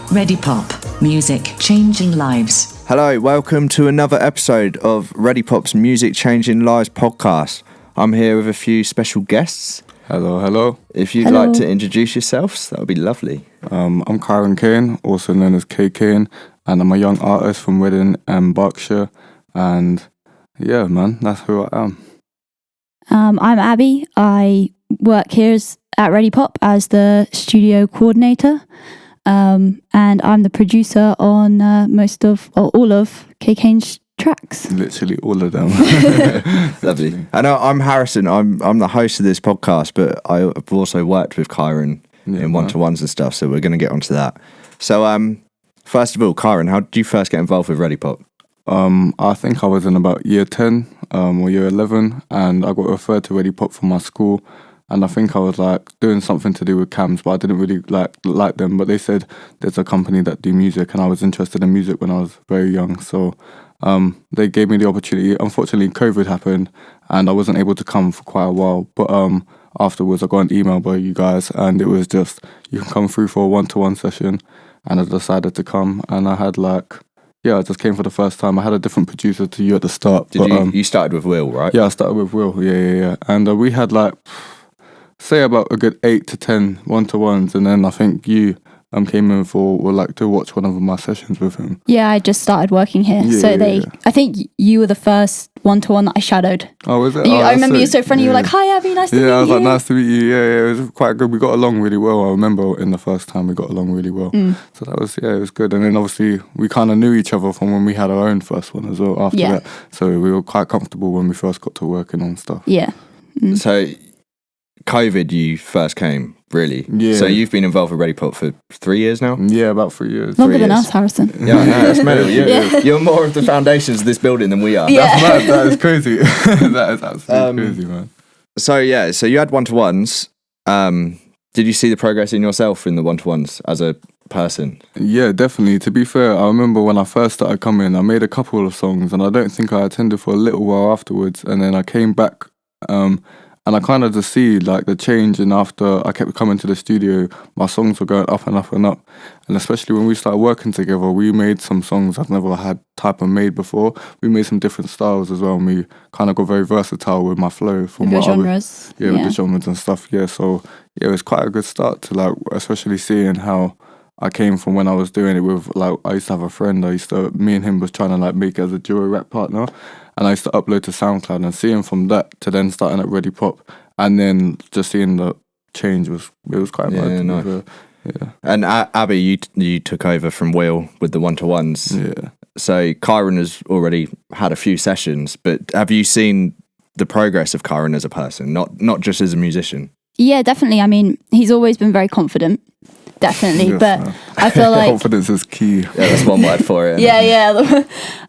Readipop, music changing lives. Hello, welcome to another episode of Readipop's Music Changing Lives podcast. I'm here with a few special guests. Hello. If you'd like to introduce yourselves, that would be lovely. I'm K.Kayne, also known as K.Kayne, and I'm a young artist from Reading and Berkshire. And yeah, man, that's who I am. I'm Abbie. I work here at Readipop as the studio coordinator. And I'm the producer on all of K.Kayne's tracks. Literally all of them. Lovely. And I'm Harrison. I'm the host of this podcast, but I've also worked with Kyron in one-to-ones and stuff, so we're going to get onto that. So, first of all, Kyron, how did you first get involved with Readipop? I think I was in about year 10 or year 11, and I got referred to Readipop from my school. And I think I was like doing something to do with cams, but I didn't really like them. But they said there's a company that do music, and I was interested in music when I was very young. So they gave me the opportunity. Unfortunately, COVID happened, and I wasn't able to come for quite a while. But afterwards, I got an email by you guys, and it was just, you can come through for a one-to-one session. And I decided to come, and I had I just came for the first time. I had a different producer to you at the start. You started with Will, right? Yeah, I started with Will. Yeah. And we had say about a good 8 to 10 one-to-ones, and then I think you came in to watch one of my sessions with him. Yeah, I just started working here. I think you were the first one-to-one that I shadowed. Oh, was it? I remember you were so friendly. You were like, "Hi, Abbie, nice to meet you." Yeah, I was like, "Nice to meet you." Yeah, it was quite good. We got along really well. I remember in the first time we got along really well. So that was, it was good. And then obviously we kind of knew each other from when we had our own first one as well after that. So we were quite comfortable when we first got to working on stuff. Yeah. So COVID, you first came, really? Yeah. So you've been involved with Readipop for 3 years now? Yeah, about 3 years. Longer than us, Harrison. Yeah, that's mental. You're more of the foundations of this building than we are. Yeah. That's mad. That is crazy. That is absolutely crazy, man. So you had one-to-ones. Did you see the progress in yourself in the one-to-ones as a person? Yeah, definitely. To be fair, I remember when I first started coming, I made a couple of songs, and I don't think I attended for a little while afterwards, and then I came back, and I kind of just see the change, and after I kept coming to the studio, my songs were going up and up and up. And especially when we started working together, we made some songs I've never had type of made before. We made some different styles as well, and we kind of got very versatile with my flow. From the genres. With the genres and stuff, so it was quite a good start to especially seeing how I came from when I was doing it with, I used to have a friend, me and him was trying to make it as a duo rap partner. And I used to upload to SoundCloud, and seeing from that to then starting at Readipop, and then just seeing the change was quite mad. Nice. And Abbie, you took over from Will with the one-to-ones. Yeah. So Kyron has already had a few sessions, but have you seen the progress of Kyron as a person, not just as a musician? Yeah, definitely. I mean, he's always been very confident. Definitely, yes, but man. I feel like confidence is key. Yeah, that's one word for it. Yeah.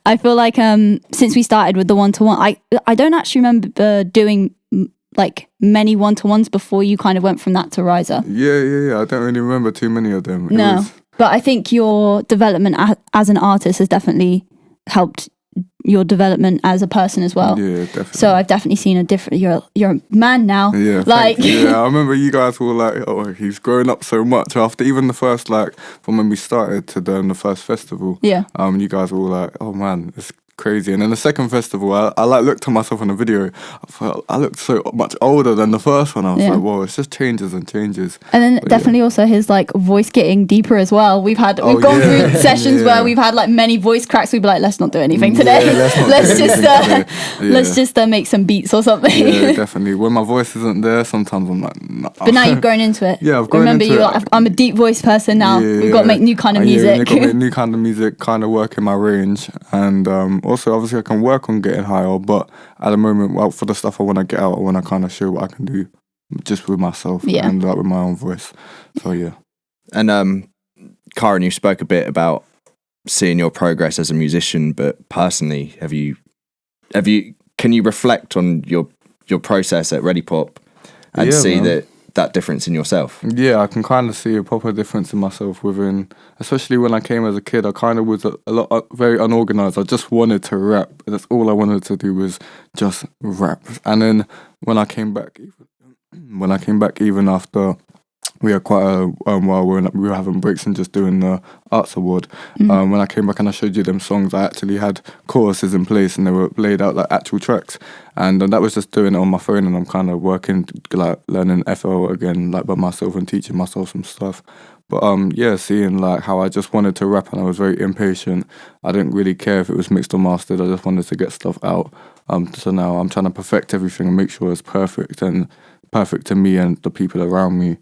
I feel like since we started with the one-to-one, I don't actually remember doing many one-to-ones before you kind of went from that to Riser. Yeah. I don't really remember too many of them. But I think your development as an artist has definitely helped your development as a person as well. Yeah, definitely. So I've definitely seen a different. You're a man now. Yeah, I remember you guys were like, "Oh, he's grown up so much." After even the first from when we started to the first festival. Yeah. You guys were all like, "Oh man, it's crazy." And then the second festival, I looked at myself in the video. I felt I looked so much older than the first one. I was like, "Whoa, it's just changes and changes." And then definitely also his voice getting deeper as well. We've gone through sessions where we've had many voice cracks. We'd be like, "Let's not do anything today. Let's just make some beats or something." Yeah, definitely. When my voice isn't there, sometimes I'm like, nah. But now you've grown into it. Yeah, I've grown into it. I'm a deep voice person now. We've got to make new kind of music. We've got to make new kind of music, kind of work in my range, and also obviously I can work on getting higher, but at the moment, for the stuff I want to get out, I want to kind of show what I can do just with myself and with my own voice. So yeah. And Kyron, you spoke a bit about seeing your progress as a musician, but personally, can you reflect on your process at Readipop and see that difference in yourself? Yeah, I can kind of see a proper difference in myself especially when I came as a kid. I kind of was very unorganized. I just wanted to rap. That's all I wanted to do was just rap. And then when I came back, even after we had quite a while we were having breaks and just doing the arts award. When I came back and I showed you them songs, I actually had choruses in place and they were laid out like actual tracks. And that was just doing it on my phone, and I'm kind of working, like learning FL again, like by myself and teaching myself some stuff. But yeah, seeing like how I just wanted to rap and I was very impatient. I didn't really care if it was mixed or mastered. I just wanted to get stuff out. So now I'm trying to perfect everything and make sure it's perfect and perfect to me and the people around me.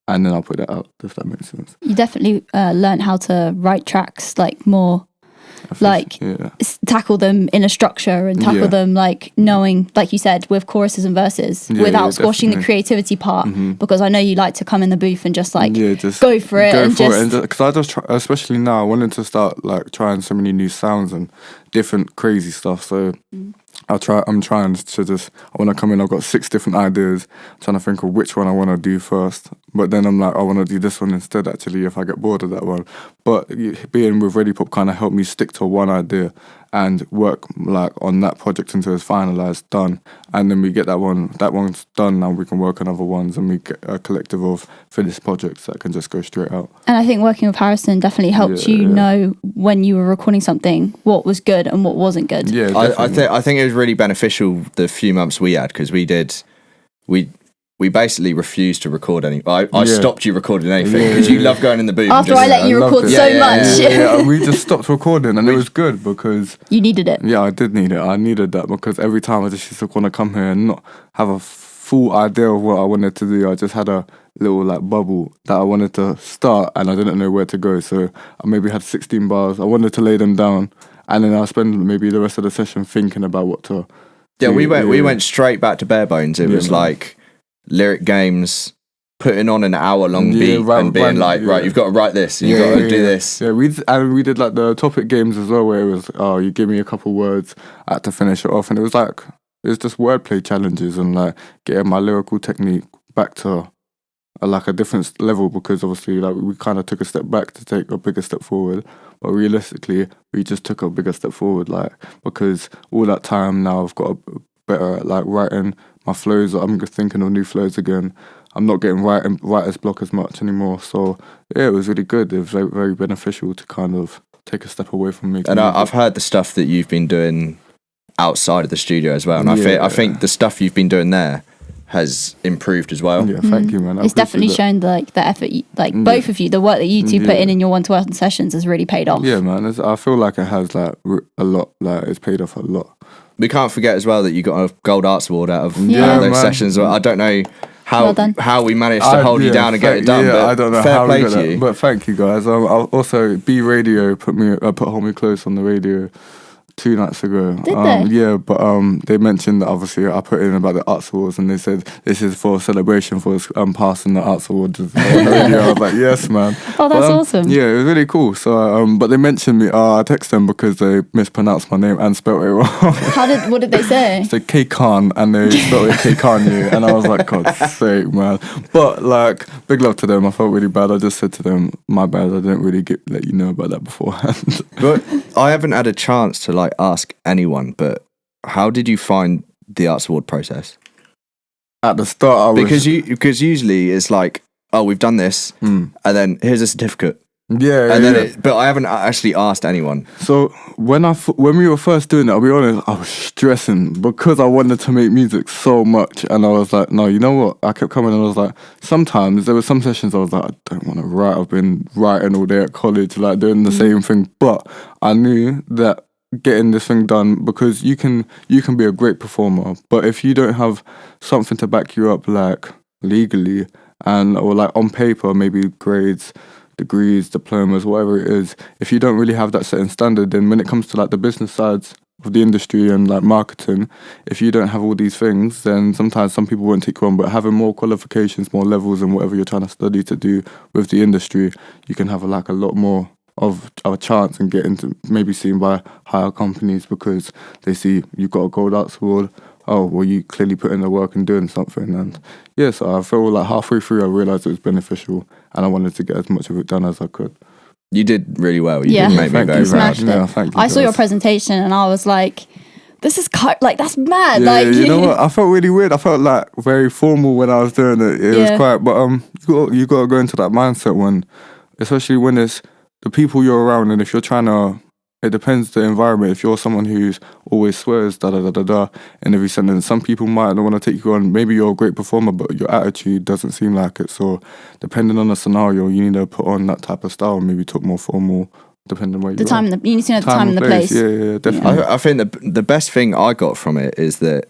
And then I'll put it out, if that makes sense. You definitely learned how to write tracks like more, like tackle them in a structure and tackle them like knowing, like you said, with choruses and verses without squashing the creativity part. Because I know you like to come in the booth and just like go for it. Because I just try, especially now, I wanted to start like trying so many new sounds and different crazy stuff. So I'm trying to just, when I come in, I've got 6 different ideas. I'm trying to think of which one I want to do first. But then I'm like, I want to do this one instead, actually, if I get bored of that one. But being with Readipop kind of helped me stick to one idea and work like on that project until it's finalised, done. And then we get that one's done, now we can work on other ones and we get a collective of finished projects that can just go straight out. And I think working with Harrison definitely helped you know when you were recording something, what was good and what wasn't good. Yeah, I think it was really beneficial the few months we had, because we basically refused to record any. I stopped you recording anything because you love going in the booth. After I let you record so much. Yeah, we just stopped recording, and it was good because you needed it. Yeah, I did need it. I needed that because every time I just used to want to come here and not have a full idea of what I wanted to do. I just had a little like bubble that I wanted to start, and I didn't know where to go. So I maybe had 16 bars. I wanted to lay them down, and then I'll spend maybe the rest of the session thinking about what to. Yeah, we went straight back to bare bones. It was like lyric games, putting on an hour-long beat and being right, you've got to write this, you've got to do this. Yeah, we did like the topic games as well, where it was, you give me a couple words, I had to finish it off, and it was just wordplay challenges and like getting my lyrical technique back to a different level, because obviously like we kind of took a step back to take a bigger step forward, but realistically we just took a bigger step forward, like, because all that time now I've got a better at like writing my flows. I'm just thinking of new flows again. I'm not getting writer's block as much anymore. So yeah, it was really good. It was very, very beneficial to kind of take a step away from me. And I've heard the stuff that you've been doing outside of the studio as well, and I think the stuff you've been doing there has improved as well. Yeah, thank you, man. It's definitely shown the effort, both of you, the work that you two put in your one-to-one sessions has really paid off. Yeah, man. I feel like it has like a lot. Like it's paid off a lot. We can't forget as well that you got a Gold Arts Award out of those sessions. I don't know how we managed to hold you down and get it done. But I don't know how we got that. But thank you guys. Also, B Radio put Hold Me Close on the radio 2 nights ago. Did they? Yeah, but they mentioned that obviously I put in about the Arts Awards, and they said this is for a celebration for us passing the Arts Awards on the radio. I was like, yes, man. Oh, that's awesome. Yeah, it was really cool. So, but they mentioned me. I texted them because they mispronounced my name and spelled it wrong. What did they say? They said K.Kayne and they spelled it K.Kayne, and I was like, God's sake, man. But like, big love to them. I felt really bad. I just said to them, my bad. I didn't really let you know about that beforehand. But I haven't had a chance to like ask anyone, but how did you find the Arts Award process? At the start, because usually it's like, oh, we've done this, and then here's a certificate. But I haven't actually asked anyone. So when we were first doing it, I'll be honest, I was stressing because I wanted to make music so much, and I was like, no, you know what? I kept coming and I was like, sometimes there were some sessions I was like, I don't want to write. I've been writing all day at college, like doing the same thing, but I knew that getting this thing done, because you can be a great performer, but if you don't have something to back you up, like legally or like on paper, maybe grades, degrees, diplomas, whatever it is, if you don't really have that set in standard, then when it comes to like the business sides of the industry and like marketing, if you don't have all these things, then sometimes some people won't take you on. But having more qualifications, more levels, and whatever you're trying to study to do with the industry, you can have a lot more of a chance and get into maybe seen by higher companies, because they see you've got a Gold Arts Award. Oh, well, you clearly put in the work and doing something. And yeah, so I feel like halfway through I realised it was beneficial, and I wanted to get as much of it done as I could. You did really well. You did make me very proud. Yeah, thank you. I saw your presentation and I was like, this is like, that's mad. Yeah, like, you know what? I felt really weird. I felt like very formal when I was doing it. It was quite, but you got to go into that mindset when, especially when it's the people you're around, and if you're trying to, it depends the environment. If you're someone who's always swears da da da da da in every sentence, some people might not want to take you on. Maybe you're a great performer, but your attitude doesn't seem like it. So depending on the scenario, you need to put on that type of style. Maybe talk more formal, depending on where the you time are. you need to know the time and the place. Yeah, definitely. I think the best thing I got from it is that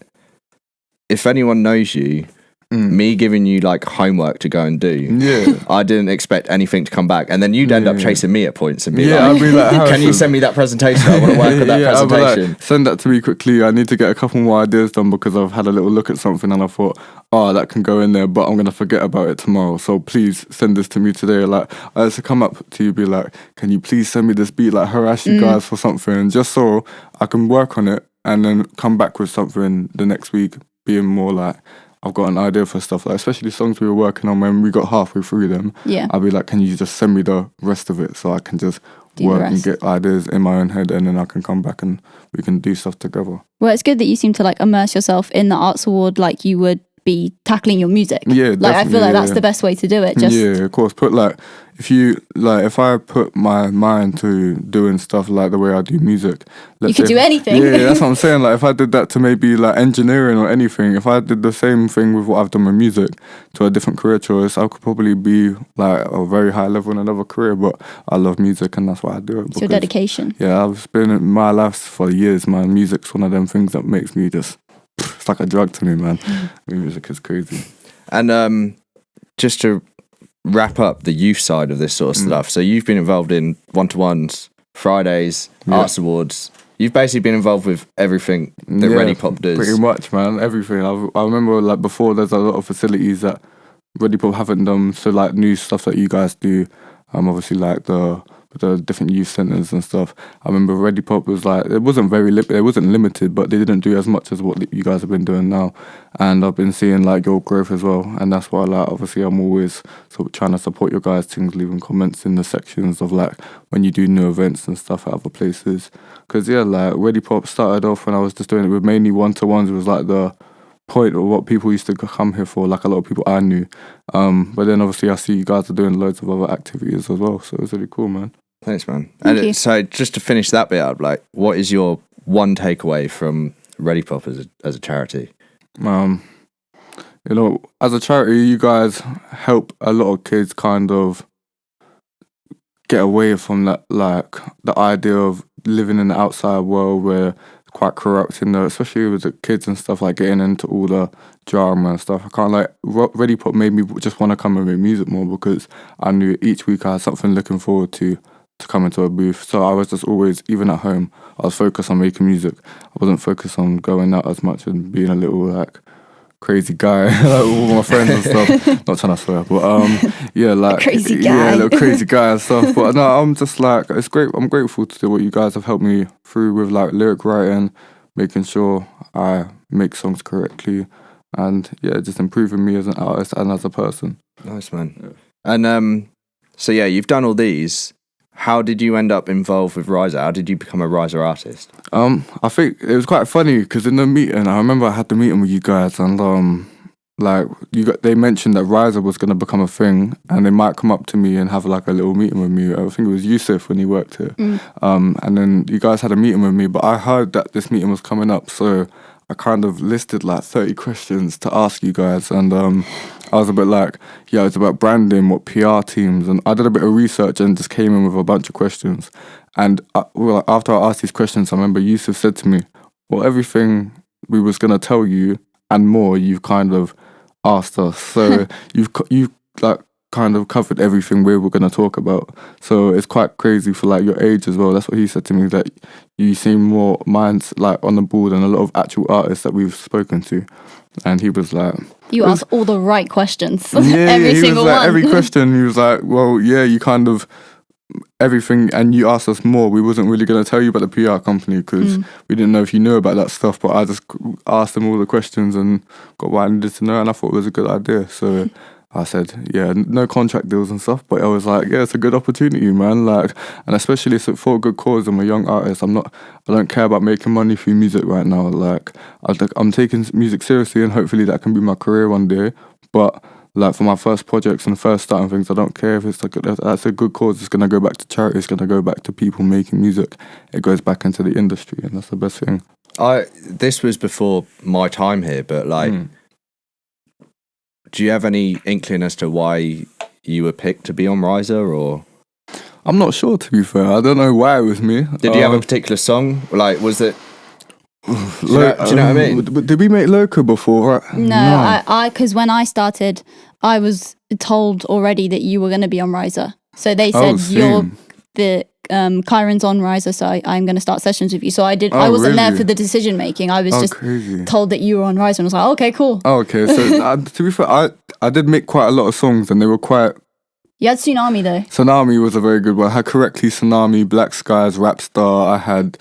if anyone knows you, me giving you like homework to go and do, I didn't expect anything to come back, and then you'd end up chasing me at points and be I'd be like, can you send me that presentation? I want to work on that presentation. Like, send that to me quickly. I need to get a couple more ideas done because I've had a little look at something and I thought, oh, that can go in there, but I'm going to forget about it tomorrow. So please send this to me today. Like, I used to come up to you, be like, can you please send me this beat? Like, harass you guys for something, just so I can work on it and then come back with something the next week, being more like, I've got an idea for stuff, like especially songs we were working on when we got halfway through them. Yeah. I'll be like, can you just send me the rest of it so I can just work and get ideas in my own head, and then I can come back and we can do stuff together. Well, it's good that you seem to like immerse yourself in the arts award like you would be tackling your music. Yeah, like I feel like that's the best way to do it. Just yeah, of course. Put like if I put my mind to doing stuff like the way I do music, you could do anything. Yeah, that's what I'm saying. Like if I did that to maybe like engineering or anything, if I did the same thing with what I've done with music to a different career choice, I could probably be like a very high level in another career. But I love music, and that's why I do it. It's your dedication. Yeah, I've been in my life for years. My music's one of them things that makes me just. It's like a drug to me, man. Music is crazy. And just to wrap up the youth side of this sort of stuff, so you've been involved in one-to-ones, Fridays, Arts Awards. You've basically been involved with everything that Readipop does. Pretty much, man. Everything. I remember like before, there's a lot of facilities that Readipop haven't done. So like new stuff that you guys do. Obviously like the different youth centres and stuff. I remember Readipop was like, it wasn't limited, but they didn't do as much as what you guys have been doing now. And I've been seeing like your growth as well, and that's why like obviously I'm always sort of trying to support your guys' things, leaving comments in the sections of like when you do new events and stuff at other places. Because like Readipop started off when I was just doing it with mainly one-to-ones. It was like the point of what people used to come here for, like a lot of people I knew. But then obviously I see you guys are doing loads of other activities as well, so it's really cool, man. Thanks, man. Thank you. So just to finish that bit up, like, what is your one takeaway from Readipop as a charity? As a charity, you guys help a lot of kids kind of get away from that, like the idea of living in the outside world where quite corrupt, especially with the kids and stuff, like getting into all the drama and stuff. I can't like Readipop made me just want to come and make music more because I knew each week I had something looking forward to come into a booth. So I was just always, even at home, I was focused on making music. I wasn't focused on going out as much and being a little like crazy guy like, with all my friends and stuff. Not trying to swear, but like a crazy guy. Yeah, a little crazy guy and stuff. But no, I'm just like, it's great. I'm grateful to what you guys have helped me through with like lyric writing, making sure I make songs correctly, and just improving me as an artist and as a person. Nice, man. And so you've done all these. How did you end up involved with Riser? How did you become a Riser artist? I think it was quite funny because in the meeting, I remember I had the meeting with you guys, and they mentioned that Riser was going to become a thing, and they might come up to me and have like a little meeting with me. I think it was Yusuf when he worked here, and then you guys had a meeting with me. But I heard that this meeting was coming up, so I kind of listed like 30 questions to ask you guys, and I was a bit like, it's about branding, what PR teams, and I did a bit of research and just came in with a bunch of questions. And after I asked these questions, I remember Yusuf said to me, well, everything we was going to tell you and more, you've kind of asked us. So you've like kind of covered everything we were going to talk about. So it's quite crazy for like your age as well. That's what he said to me, that you seem more minds like on the board than a lot of actual artists that we've spoken to. And he was like, you asked all the right questions. Every single one. Like, every question he was like, well, you kind of everything, and you asked us more. We wasn't really going to tell you about the PR company because we didn't know if you knew about that stuff, but I just asked them all the questions and got what I needed to know, and I thought it was a good idea. So I said, yeah, no contract deals and stuff, but I was like, yeah, it's a good opportunity, man. Like, and especially for a good cause. I'm a young artist. I don't care about making money through music right now. Like, I'm taking music seriously, and hopefully that can be my career one day. But like for my first projects and first starting things, I don't care if it's like that's a good cause. It's gonna go back to charity. It's gonna go back to people making music. It goes back into the industry, and that's the best thing. This was before my time here, but like. Do you have any inkling as to why you were picked to be on Riser, or? I'm not sure, to be fair. I don't know why it was me. Did you have a particular song? Like, was it? Do you know what I mean? Did we make Loco before? Right? No, I because when I started, I was told already that you were going to be on Riser. So they said you're the Kyron's on Riser, so I'm going to start sessions with you. So I did. I wasn't there for the decision making. I was just told that you were on Riser, and I was like, okay, cool. Oh, okay. So to be fair, I did make quite a lot of songs, and they were quite. You had Tsunami though. Tsunami was a very good one. I had Correctly Tsunami, Black Skies, Rap Star. I had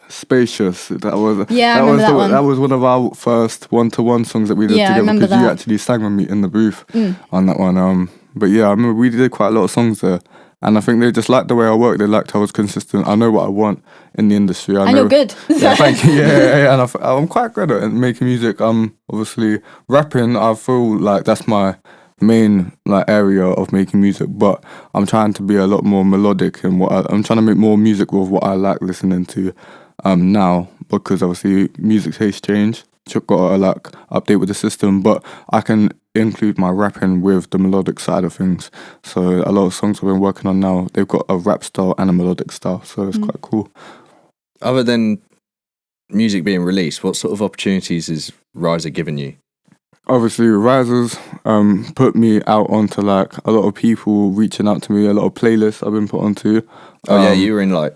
Spacious. That was that was one of our first one-to-one songs that we did together, because you actually sang with me in the booth on that one. But yeah, I remember we did quite a lot of songs there. And I think they just liked the way I worked. They liked how I was consistent. I know what I want in the industry. And you're good. Yeah, thank you. Yeah. And I'm quite good at making music. Obviously rapping. I feel like that's my main like area of making music. But I'm trying to be a lot more melodic in I'm trying to make more music with what I like listening to now, because obviously music tastes change. Got to like update with the system, but I can include my rapping with the melodic side of things. So a lot of songs I've been working on now, they've got a rap style and a melodic style, so it's quite cool. Other than music being released, what sort of opportunities is Riser giving you? Obviously, Risers put me out onto like a lot of people reaching out to me, a lot of playlists I've been put onto. You were in like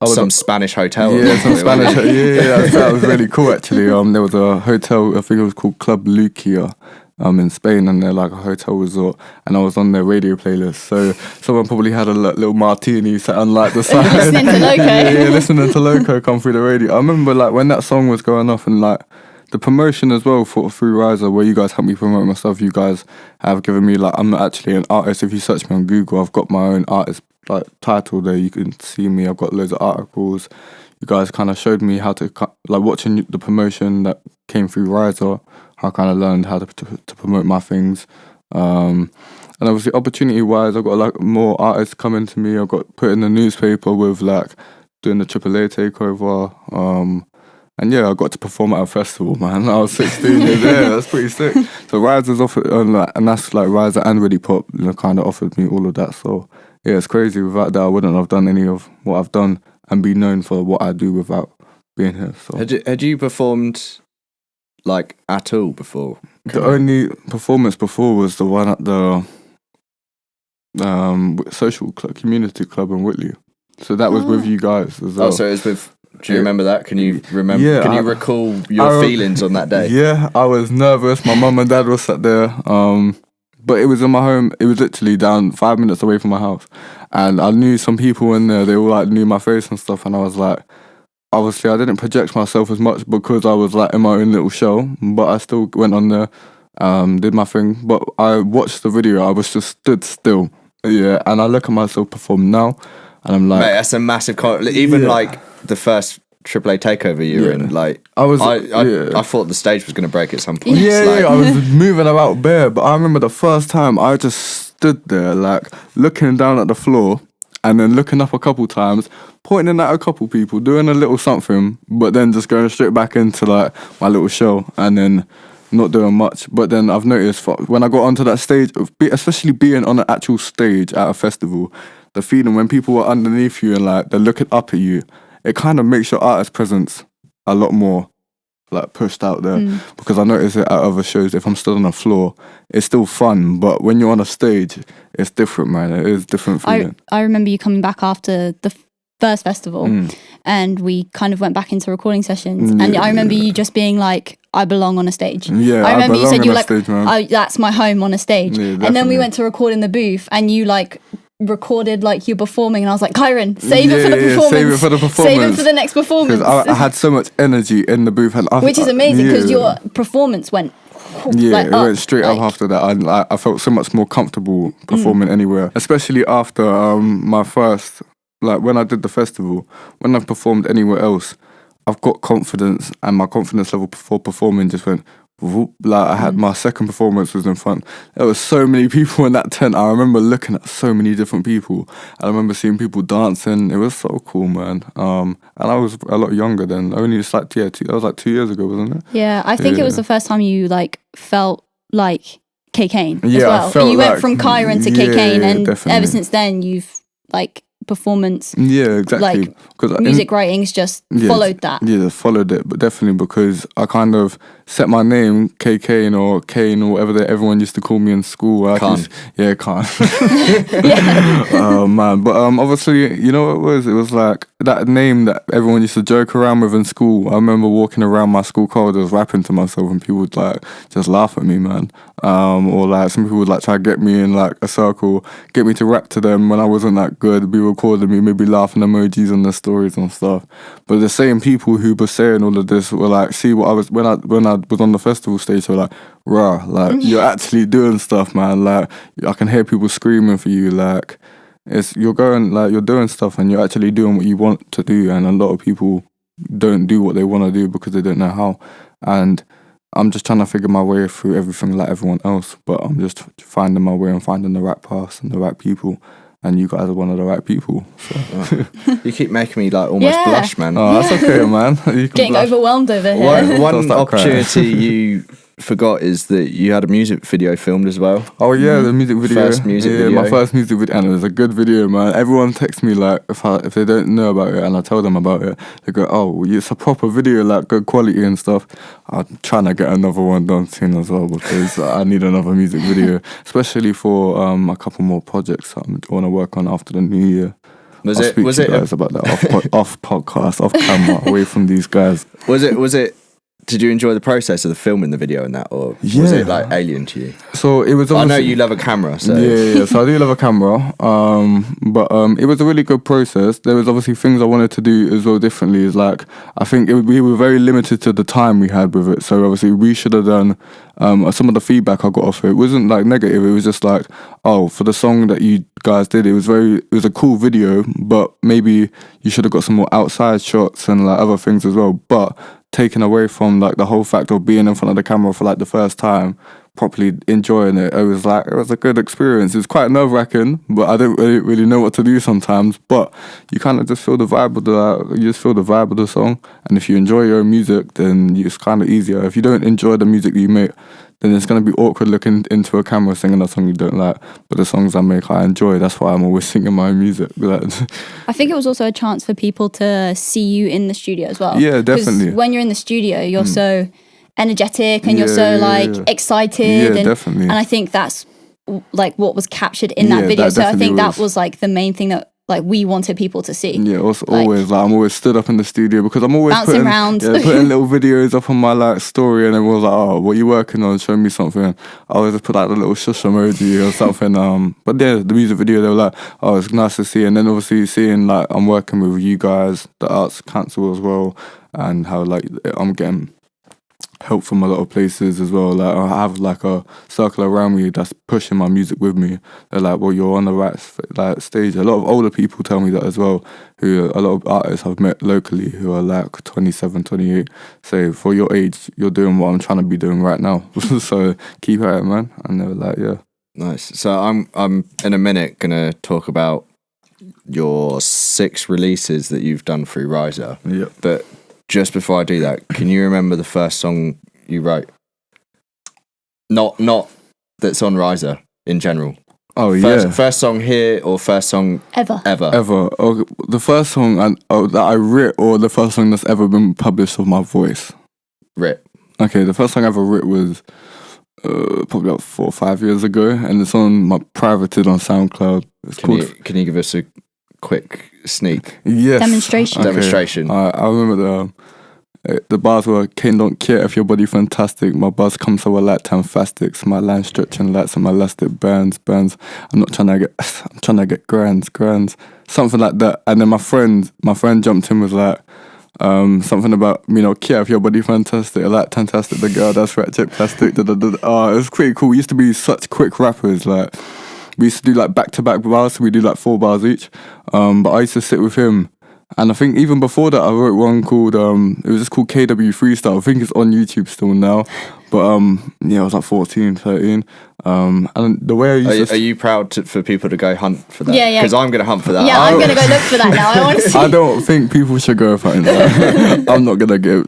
some Spanish hotel. Yeah, some Spanish. That was really cool actually. There was a hotel, I think it was called Club Lucia, in Spain, and they're like a hotel resort, and I was on their radio playlist. So someone probably had a little martini sat on like the side. Listening to Loco. Listening to Loco come through the radio. I remember like when that song was going off, and like the promotion as well through Riser, where you guys helped me promote myself. You guys have given me like, I'm actually an artist. If you search me on Google, I've got my own artist like title there. You can see me. I've got loads of articles. You guys kind of showed me how to, like, watching the promotion that came through Riser, I kind of learned how to promote my things. And obviously opportunity wise, I've got like more artists coming to me. I've got put in the newspaper with like doing the AAA takeover. And yeah, I got to perform at a festival, man. I was 16 years old. Yeah, that's pretty sick. So Riser's offered, and that's like Riser and Readipop, kind of offered me all of that. So yeah, it's crazy. Without that, I wouldn't have done any of what I've done and be known for what I do without being here. So had you performed like at all before? The only performance before was the one at the community club in Whitley. So that was with you guys as well. Oh, so it was with. Do you remember that? Can you remember? Yeah, can you recall your feelings on that day? Yeah, I was nervous. My mum and dad were sat there. But it was in my home. It was literally down 5 minutes away from my house, and I knew some people in there. They all like knew my face and stuff, and I was like, obviously, I didn't project myself as much because I was like in my own little show. But I still went on there, did my thing. But I watched the video. I was just stood still. Yeah, and I look at myself perform now, and I'm like, mate, that's a massive. Even like the first AAA takeover you were in, like I thought the stage was going to break at some point. Yeah, I was moving about bare, but I remember the first time I just stood there, like looking down at the floor, and then looking up a couple times, pointing at a couple people, doing a little something, but then just going straight back into like my little show, and then not doing much. But then I've noticed when I got onto that stage, especially being on an actual stage at a festival, the feeling when people are underneath you and like they're looking up at you, it kind of makes your artist presence a lot more like pushed out there. Because I notice it at other shows, if I'm still on the floor, it's still fun, but when you're on a stage, it's different, man. It is different feeling. I remember you coming back after the first festival, and we kind of went back into recording sessions, and I remember you just being like, I belong on a stage. Yeah, I remember you said you were like, that's my home on a stage. Yeah, and then we went to record in the booth, and you like recorded like you performing, and I was like, Kyron, save it for the performance. Save it for the performance. Save it for the next performance. I had so much energy in the booth, and which is amazing because your performance went Yeah, like, it went straight up like- after that. I felt so much more comfortable performing anywhere, especially after my first, like when I did the festival. When I've performed anywhere else, I've got confidence, and my confidence level for performing just went whoop. Like I had my second performance was in front. There was so many people in that tent. I remember looking at so many different people. I remember seeing people dancing. It was so cool, man. And I was a lot younger then. Only just like that was like 2 years ago, wasn't it? Yeah, I think it was the first time you like felt like K.Kayne as Yeah, I well. felt You went like- from Kyron to yeah, K.Kayne, and definitely. ever since then you've like performance, Yeah, exactly. like 'Cause music writings just followed that. Yeah, followed it, but definitely because I kind of set my name K.Kayne or Kane or whatever everyone used to call me in school. Khan. Khan. Oh man, but obviously, you know what it was? It was like that name that everyone used to joke around with in school. I remember walking around my school corridors rapping to myself, and people would like just laugh at me, man. Or like some people would like try to get me in like a circle, get me to rap to them when I wasn't that good, be recording me, maybe laughing emojis on their stories and stuff. But the same people who were saying all of this were like, see what I was when I was on the festival stage, they were like, rah, like you're actually doing stuff, man. Like I can hear people screaming for you, like you're doing stuff and you're actually doing what you want to do, and a lot of people don't do what they want to do because they don't know how. And I'm just trying to figure my way through everything like everyone else, but I'm just finding my way and finding the right paths and the right people. And you guys are one of the right people. So. You keep making me like almost Yeah. blush, man. Oh, that's okay, man. You can Getting blush. overwhelmed over here. One Don't start crying. opportunity you forgot is that you had a music video filmed as well. Oh yeah, the music video. First music yeah, video. my first music video, and it was a good video, man. Everyone texts me like if they don't know about it, and I tell them about it, they go, "Oh, it's a proper video, like good quality and stuff." I'm trying to get another one done soon as well because I need another music video, especially for a couple more projects I want to work on after the new year. Was I'll it? speak Was to it? you guys about that off podcast, off camera, away from these guys. Was it? Did you enjoy the process of the filming the video and that, or was Yeah. it like alien to you? So it was. I know obviously- you love a camera, so Yeah. So I do love a camera. But it was a really good process. There was obviously things I wanted to do as well differently. Is like I think we were very limited to the time we had with it. So obviously we should have done some of the feedback I got off it wasn't like negative. It was just like, oh, for the song that you guys did, it was a cool video, but maybe you should have got some more outside shots and like other things as well. But taken away from like the whole fact of being in front of the camera for like the first time, properly enjoying it, it was a good experience. It was quite nerve-wracking, but I didn't really know what to do sometimes. But you kind of just feel the vibe of the song, and if you enjoy your own music, then it's kind of easier. If you don't enjoy the music that you make, then it's going to be awkward looking into a camera singing a song you don't like. But the songs I make, I enjoy. That's why I'm always singing my own music. I think it was also a chance for people to see you in the studio as well. Yeah, 'Cause definitely. when you're in the studio, you're so energetic and you're Yeah, so yeah, like yeah. excited. Yeah, and, definitely. And I think that's like what was captured in Yeah, that video. that So I definitely think that was. was like the main thing that like we wanted people to see. Yeah, also Like- always I'm always stood up in the studio because I'm always Bouncing around. putting little videos up on my like story, and everyone's like, "Oh, what are you working on? Show me something." I always just put like the little shush emoji or something. But yeah, the music video, they were like, "Oh, it's nice to see," and then obviously seeing like I'm working with you guys, the Arts Council as well, and how like I'm getting help from a lot of places as well. Like I have like a circle around me that's pushing my music with me. They're like, well, you're on the right like stage. A lot of older people tell me that as well, who a lot of artists I've met locally who are like 27, 28, say for your age, you're doing what I'm trying to be doing right now. So keep at it, man. And they were like, yeah. nice. So I'm in a minute gonna talk about your 6 releases that you've done through Riser. Yep. But just before I do that, can you remember the first song you wrote? Not that's on Riser in general. Oh First song here or first song Ever. ever? Ever. Oh, the first song that I wrote, or the first song that's ever been published of my voice. Rip. Okay, the first song I ever wrote was probably about 4 or 5 years ago, and it's on my privated on SoundCloud. It's Can you give us a quick sneak yes. Demonstration. demonstration? I remember the bars were, Kane don't care if your body fantastic. My buzz comes so I like time fastics. My line stretching lights and my elastic burns. I'm trying to get grands. Something like that. And then my friend jumped in, was like, Something about, Kiev, your body fantastic. I like fantastic, the girl that's rat check plastic. It was pretty cool. We used to be such quick rappers. Like, we used to do like back-to-back bars, so we do like 4 bars each. But I used to sit with him. And I think even before that, I wrote one called, it was just called KW Freestyle. I think it's on YouTube still now. But I was like 14, 13. And the way I used Are you proud for people to go hunt for that? Yeah. Because I'm going to hunt for that. Yeah, I'm going to go look for that now. I want to see. I don't think people should go find that. I'm not going to get,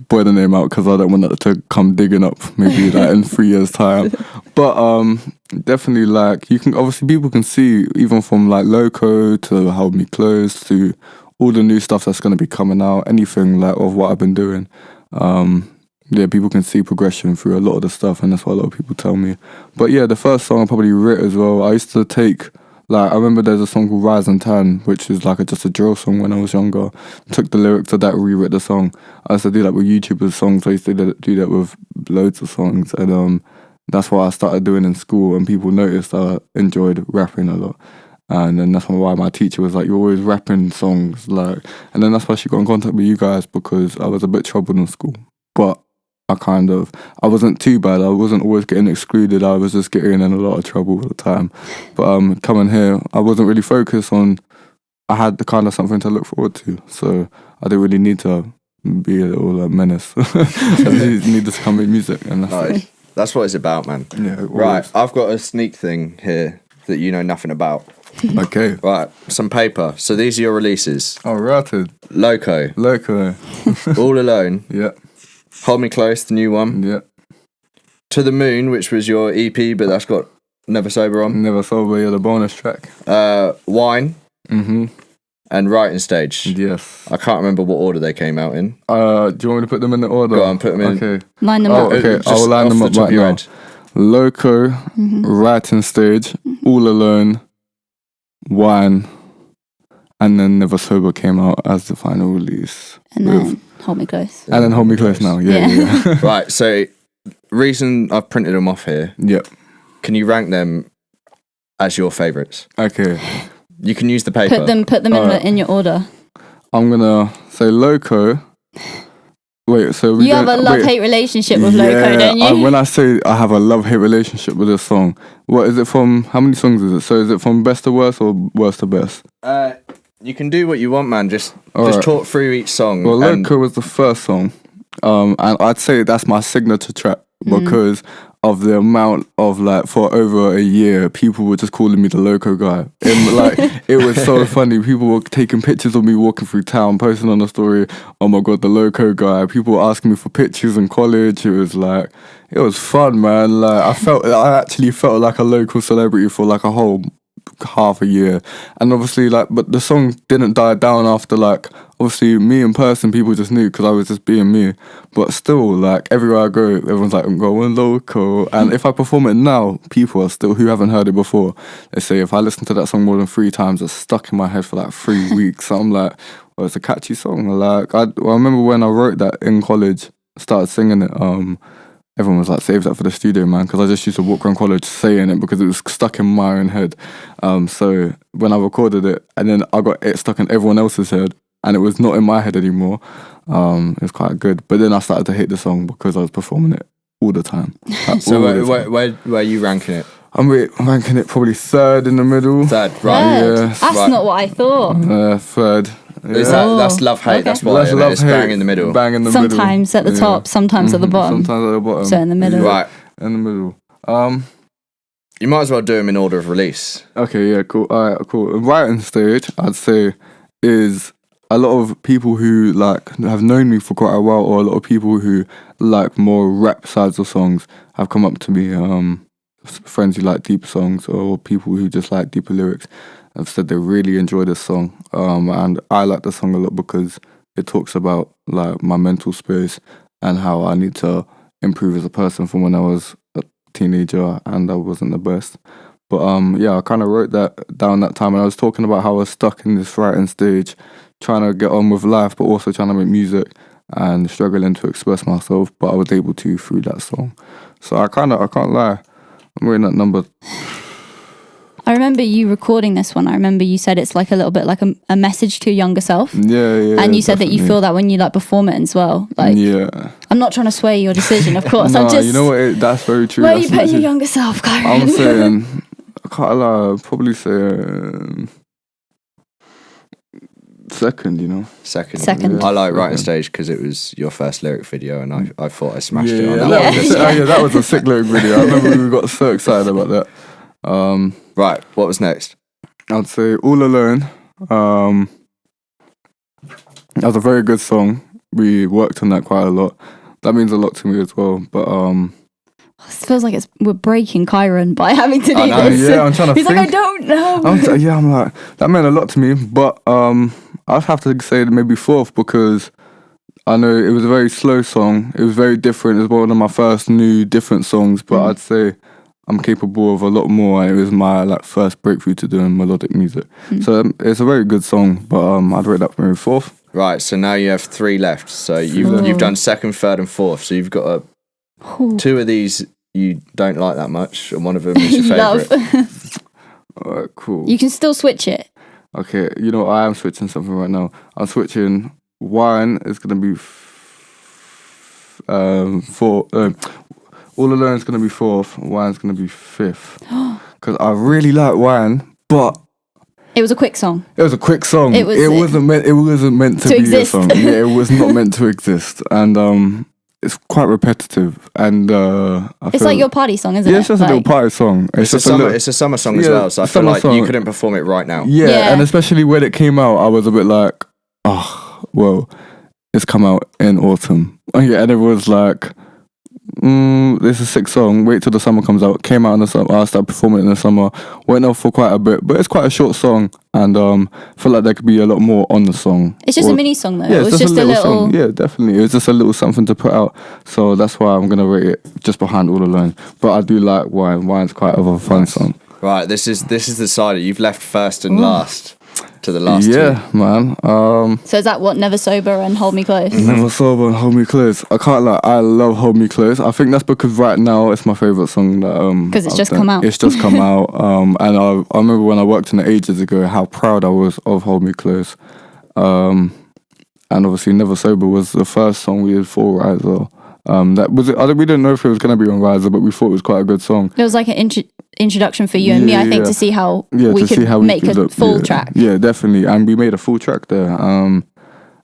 boy the name out because I don't want that to come digging up maybe in 3 years' time. But definitely, you can, obviously people can see, even from Loco to Hold Me Close to all the new stuff that's going to be coming out, anything of what I've been doing. People can see progression through a lot of the stuff, and that's what a lot of people tell me. But yeah, the first song I probably wrote as well, I used to take, I remember there's a song called Rise and Tan, which is just a drill song when I was younger. Took the lyrics of that, rewrote the song. I used to do that with YouTubers' songs, I used to do that with loads of songs, and that's what I started doing in school, and people noticed I enjoyed rapping a lot. And then that's why my teacher was like, you're always rapping songs, and then that's why she got in contact with you guys, because I was a bit troubled in school. But I wasn't too bad. I wasn't always getting excluded. I was just getting in a lot of trouble all the time. But coming here, I wasn't really focused on, I had the something to look forward to. So I didn't really need to be a little menace. I just needed to come make music. And that's what it's about, man. Yeah, right, I've got a sneak thing here that you know nothing about. Okay. Right, some paper. So these are your releases. Oh, ratted. Loco. All Alone. Yeah. Hold Me Close, the new one. Yeah. To the Moon, which was your EP, but that's got Never Sober on. Never Sober, yeah, the bonus track. Wine. Mm-hmm. And Writing Stage. Yes. I can't remember what order they came out in. Do you want me to put them in the order? Go on, put them in. Okay. Line them up. Okay, Just I'll line off them the up top right of your now. head. Loco, Writing Stage, All Alone, Wine, and then Never Sober came out as the final release. And then Hold Me Close. And then Hold Me Close now, yeah. Right, so reason I've printed them off here. Yep. Can you rank them as your favourites? Okay. You can use the paper. Put them in your order. I'm gonna say Loco. Wait, so you have a love-hate relationship with Loco, don't you? When I say I have a love-hate relationship with this song, what is it from? How many songs is it? So is it from best to worst or worst to best? You can do what you want, man. Just right. talk through each song. Well, Loco was the first song, and I'd say that's my signature track because of the amount of for over a year, people were just calling me the Loco guy. And it was so funny. People were taking pictures of me walking through town, posting on the story, oh my God, the Loco guy. People were asking me for pictures in college. It was fun, man. I actually felt like a local celebrity for a whole half a year. And obviously but the song didn't die down after obviously me in person, people just knew because I was just being me. But still, everywhere I go, everyone's like, I'm going Loco. And if I perform it now, people are still, who haven't heard it before, they say if I listen to that song more than 3 times, it's stuck in my head for 3 weeks. So I'm well, it's a catchy song. I remember when I wrote that in college, started singing it, everyone was save that for the studio, man, because I just used to walk around college saying it because it was stuck in my own head. So when I recorded it, and then I got it stuck in everyone else's head, and it was not in my head anymore, it was quite good. But then I started to hate the song because I was performing it all the time. So where are you ranking it? I'm ranking it probably 3rd in the middle. 3rd, right. Third? Yeah. That's not what I thought. 3rd. Yeah. That's love-hate, Okay. that's why, That's it's bang in the middle. Bang in the middle. Sometimes at the top, sometimes at the bottom. Sometimes at the bottom. So in the middle. Right. In the middle. You might as well do them in order of release. Okay, yeah, cool. Alright, cool. Writing Stage, I'd say, is a lot of people who have known me for quite a while, or a lot of people who like more rap sides of songs have come up to me. Friends who like deeper songs, or people who just like deeper lyrics, have said they really enjoy this song. And I like the song a lot because it talks about my mental space and how I need to improve as a person from when I was a teenager and I wasn't the best. But I kind of wrote that down that time, and I was talking about how I was stuck in this writing stage, trying to get on with life, but also trying to make music and struggling to express myself. But I was able to through that song. So I can't lie, I'm rating that number. I remember you recording this one. I remember you said it's like a little bit like a message to your younger self. Yeah. And you said that you feel that when you like perform it as well. Like, yeah. I'm not trying to sway your decision, of course. Nah, I'm just. you know what? That's very true. Where are That's you putting your literally- younger self, Kyron? I'm saying, I can't lie, I'd probably say second, you know. Second. Second. I like Right on Second. Stage because it was your first lyric video, and I thought I smashed it. Yeah, on yeah, that that one. was that was a sick lyric video. I remember we got so excited about that. Right, what was next? I'd say All Alone. That was a very good song. We worked on that quite a lot. That means a lot to me as well. But It feels like we're breaking Kyron by having to do I know, this. yeah, I'm trying to He's think. like, I don't know. I'm like, that meant a lot to me. But I'd have to say maybe fourth because I know it was a very slow song. It was very different. It was one of my first new different songs. But I'd say I'm capable of a lot more. And it was my like first breakthrough to doing melodic music. So it's a very good song. But I'd rate that maybe fourth. Right, so now you have 3 left. So you've done second, third, and fourth. So you've got two of these you don't like that much, and one of them is your Love. favourite. Alright, cool. You can still switch it. Okay, you know, I am switching something right now. I'm switching. Wine is gonna be All Alone is gonna be fourth. Wine's gonna be fifth. Because I really like Wine, but It was a quick song. it was a quick song. It wasn't meant to be exist. a song. Yeah, it was not meant to exist, and it's quite repetitive. And It's like your party song, isn't it? it's just a little party song. It's a summer song as Yeah, well, so I feel summer like song. you couldn't perform it right now. Yeah, and especially when it came out, I was a bit like, oh, well, it's come out in autumn. Yeah, and it was like, this is a sick song. Wait till the summer comes out. Came out in the summer. I started performing it in the summer. Went off for quite a bit, but it's quite a short song, and feel like there could be a lot more on the song. It's just a mini song though. Yeah, It was it's just a little. song. Yeah, definitely. It was just a little something to put out. So that's why I'm gonna rate it just behind All Alone. But I do like Wine. Wine's quite of a fun song. Right, this is decided. You've left first and last to the last two. Yeah, man. So is that what Never Sober and Hold Me Close? Never Sober and Hold Me Close. I can't lie, I love Hold Me Close. I think that's because right now it's my favourite song that 'Cause it's I've just done. come out. It's just come out. And I remember when I worked on it ages ago how proud I was of Hold Me Close. And obviously Never Sober was the first song we did for Riser. That was it. We didn't know if it was gonna be on Riser, but we thought it was quite a good song. It was like an introduction for you and me, I think, to see how we could make a full track. Yeah, definitely. And we made a full track there.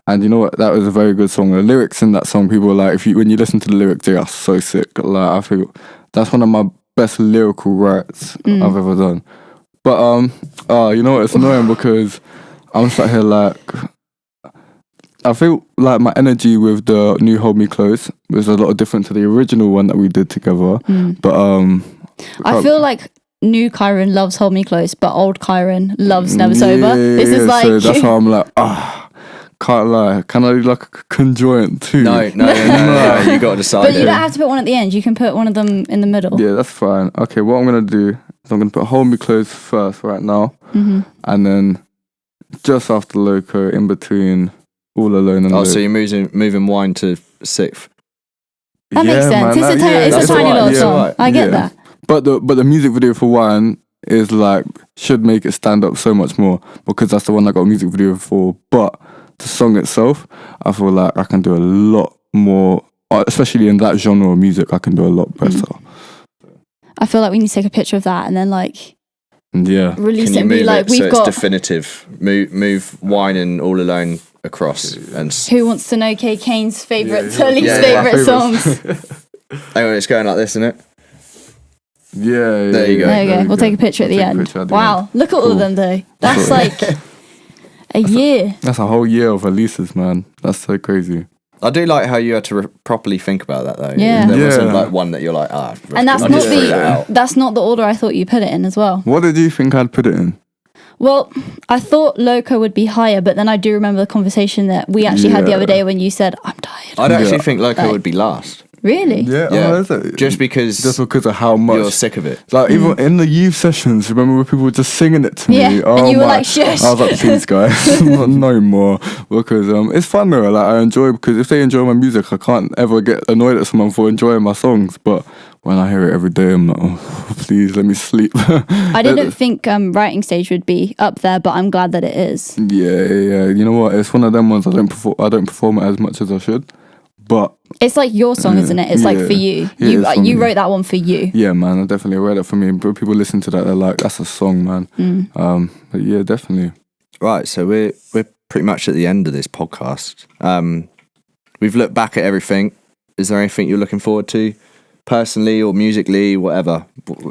And you know what? That was a very good song. The lyrics in that song, people were like, when you listen to the lyrics, they are so sick. Like, I feel that's one of my best lyrical writes I've ever done. But you know what? It's annoying because I'm sat here like, I feel like my energy with the new Hold Me Close was a lot different to the original one that we did together. But I feel like new Kyron loves Hold Me Close, but old Kyron loves Never Sober. This is like... So that's how I'm like, can't lie. Can I do like a conjoint too? No, you got to decide. But you don't have to put one at the end. You can put one of them in the middle. Yeah, that's fine. Okay, what I'm going to do is I'm going to put Hold Me Close first right now. And then just after Loco, in between All Alone and Oh, so you're moving Wine to sixth. That makes sense. It's a tiny little song. right. I get that. But the music video for Wine is like, should make it stand up so much more because that's the one I got a music video for. But the song itself, I feel like I can do a lot more, especially in that genre of music, I can do a lot better. I feel like we need to take a picture of that and then like release Can it you and be move like, it we've so got... it's definitive? Move Wine and All Alone across. And Who wants to know K.Kayne's favourite, Yeah, least yeah, favourite my songs? hang on, it's going like this, isn't it? Yeah, There you go. There you go. We'll take a picture at the end. Wow, look at all of them though. That's like a year. That's a whole year of releases, man. That's so crazy. I do like how you had to properly think about that though. Yeah. There wasn't Yeah. like one that you're like, And that's I'll not just throw that out. that's not the order I thought you put it in as well. What did you think I'd put it in? Well, I thought Loco would be higher, but then I do remember the conversation that we actually had the Yeah. other day when you said, I'm tired. I'd actually Yeah. think Loco Like- would be last. Really? Yeah, Yeah. Oh, is it? Just because of how much you're sick of it. Like even in the youth sessions, remember when people were just singing it to me? Yeah, and you were like, shush. I was like, please guys, no more. Because it's fun though, like I enjoy because if they enjoy my music, I can't ever get annoyed at someone for enjoying my songs. But when I hear it every day, I'm like, oh, please let me sleep. I didn't think writing stage would be up there, but I'm glad that it is. Yeah. You know what? It's one of them ones I don't perform it as much as I should. But it's like your song, isn't it? It's like for you. You wrote that one for you. Yeah, man. I definitely wrote that for me. But people listen to that, they're like, that's a song, man. But yeah, definitely. Right, so we're pretty much at the end of this podcast. We've looked back at everything. Is there anything you're looking forward to, personally or musically, whatever?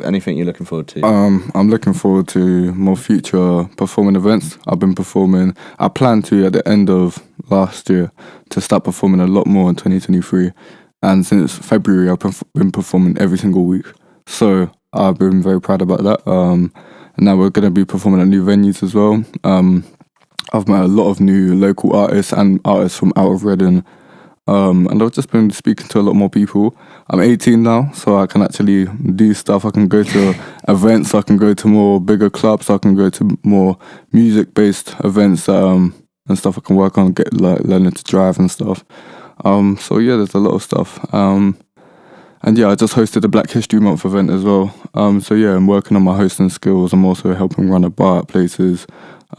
Anything you're looking forward to? I'm looking forward to more future performing events. I've been performing. I plan to at the end of last year to start performing a lot more in 2023. And since February, I've been performing every single week. So I've been very proud about that. And now we're going to be performing at new venues as well. I've met a lot of new local artists and artists from out of Reading. And I've just been speaking to a lot more people. I'm 18 now, so I can actually do stuff. I can go to events, I can go to more bigger clubs, I can go to more music-based events and stuff I can work on, get learning to drive and stuff. So yeah, there's a lot of stuff. And yeah, I just hosted a Black History Month event as well. So yeah, I'm working on my hosting skills. I'm also helping run a bar at places.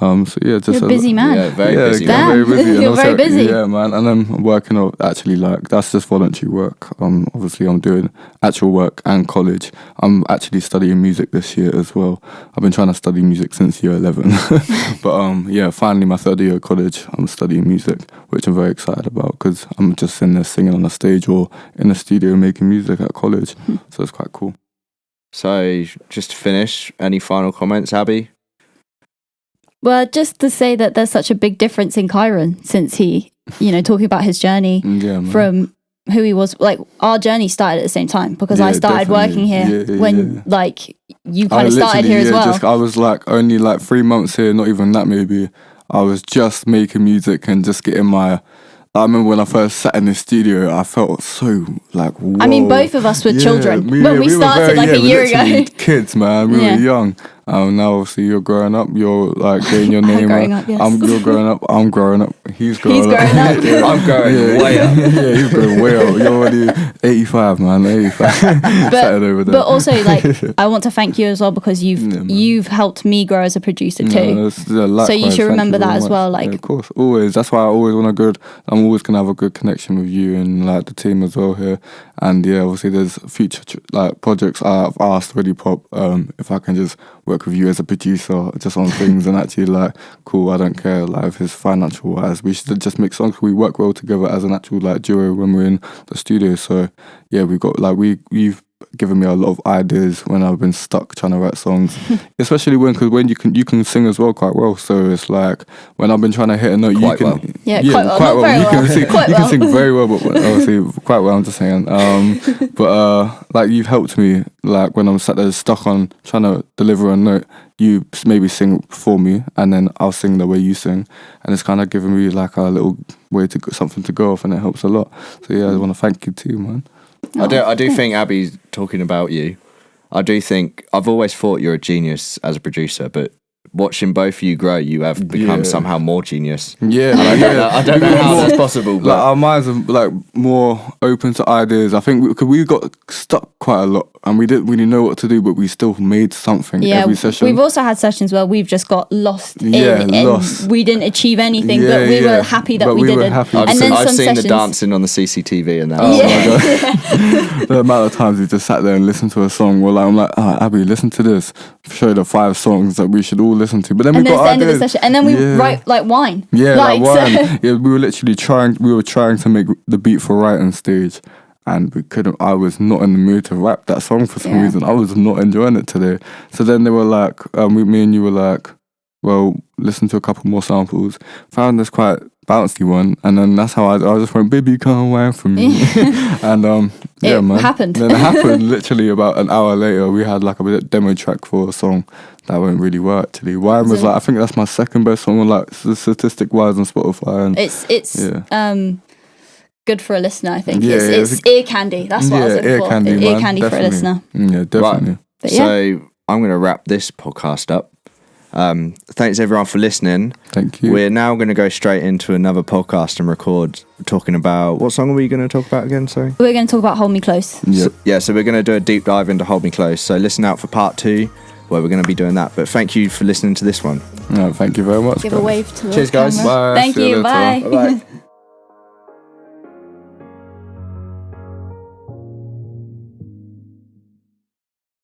So yeah, just you're a busy man. Yeah, very busy. Very busy. You're also, very busy. Yeah, man. And I'm working on actually that's just voluntary work. Obviously I'm doing actual work and college. I'm actually studying music this year as well. I've been trying to study music since year 11. But yeah, finally my third year of college, I'm studying music, which I'm very excited about because I'm just in there singing on a stage or in a studio making music at college. So it's quite cool. So just to finish, any final comments, Abbie? Well, just to say that there's such a big difference in Kyron since he, talking about his journey from who he was. Like, our journey started at the same time because I started working here when, you kind of started here as well. I was only 3 months here, not even that maybe. I was just making music and just getting my... I remember when I first sat in the studio, I felt so whoa. I mean, both of us were children when we started a year ago. Kids, man, we were young. Now obviously you're growing up. You're getting your name out. You're growing up. I'm growing up. He's growing up. I'm growing way up. Yeah, he's growing way up. You're already 85, man. 85. But also, I want to thank you as well because you've helped me grow as a producer too. So you should remember that as well. Of course, always. That's why I always want I'm always gonna have a good connection with you and the team as well here. And yeah, obviously there's future projects. I've asked Readipop if I can just work with you as a producer just on things and actually cool, I don't care if it's financial wise, we should just make songs. We work well together as an actual duo when we're in the studio. So yeah, we've got we've given me a lot of ideas when I've been stuck trying to write songs, especially when you can sing as well quite well. So it's when I've been trying to hit a note, quite you can well. Quite well. You can sing very well, but obviously quite well. I'm just saying. But you've helped me when I'm sat there stuck on trying to deliver a note. You maybe sing for me, and then I'll sing the way you sing, and it's kind of giving me a little way something to go off, and it helps a lot. So yeah, I want to thank you too, man. I do think, Abby, talking about you, I do think I've always thought you're a genius as a producer, but watching both of you grow, you have become somehow more genius. Yeah, I don't know how that's possible. But our minds are more open to ideas. I think we got stuck quite a lot, and we didn't really know what to do, but we still made something every session. We've also had sessions where we've just got lost and we didn't achieve anything, but we were happy that we didn't. I've seen the dancing on the CCTV and that. Oh my god! The amount of times we just sat there and listened to a song. I'm like, Abby, listen to this. Show the 5 songs that we should all listen to. But then we got the end of the session, and then we write wine. Yeah, wine. Yeah, we were literally trying. We were trying to make the beat for writing stage, and we couldn't. I was not in the mood to rap that song for some reason. I was not enjoying it today. So then they were me and you were well, listen to a couple more samples. Found this quite bouncy one, and then that's how I just went, baby, come wine for me. And it man, happened. Then it happened. Literally about an hour later, we had a demo track for a song that went really well. Actually, wine was I think that's my second best song on statistic wise on Spotify. And it's good for a listener. I think it's ear candy. That's what I was looking ear for. Candy, ear candy for a listener. Yeah, definitely. Right. So I'm going to wrap this podcast up. Thanks everyone for listening. Thank you. We're now going to go straight into another podcast and record talking about, what song are we going to talk about again? Sorry. We're going to talk about Hold Me Close. Yep. So we're going to do a deep dive into Hold Me Close. So listen out for part 2 where we're going to be doing that. But thank you for listening to this one. No, thank you very much. Give a wave to the Cheers, guys. camera. Bye. Thank See you you. later. Bye. Bye.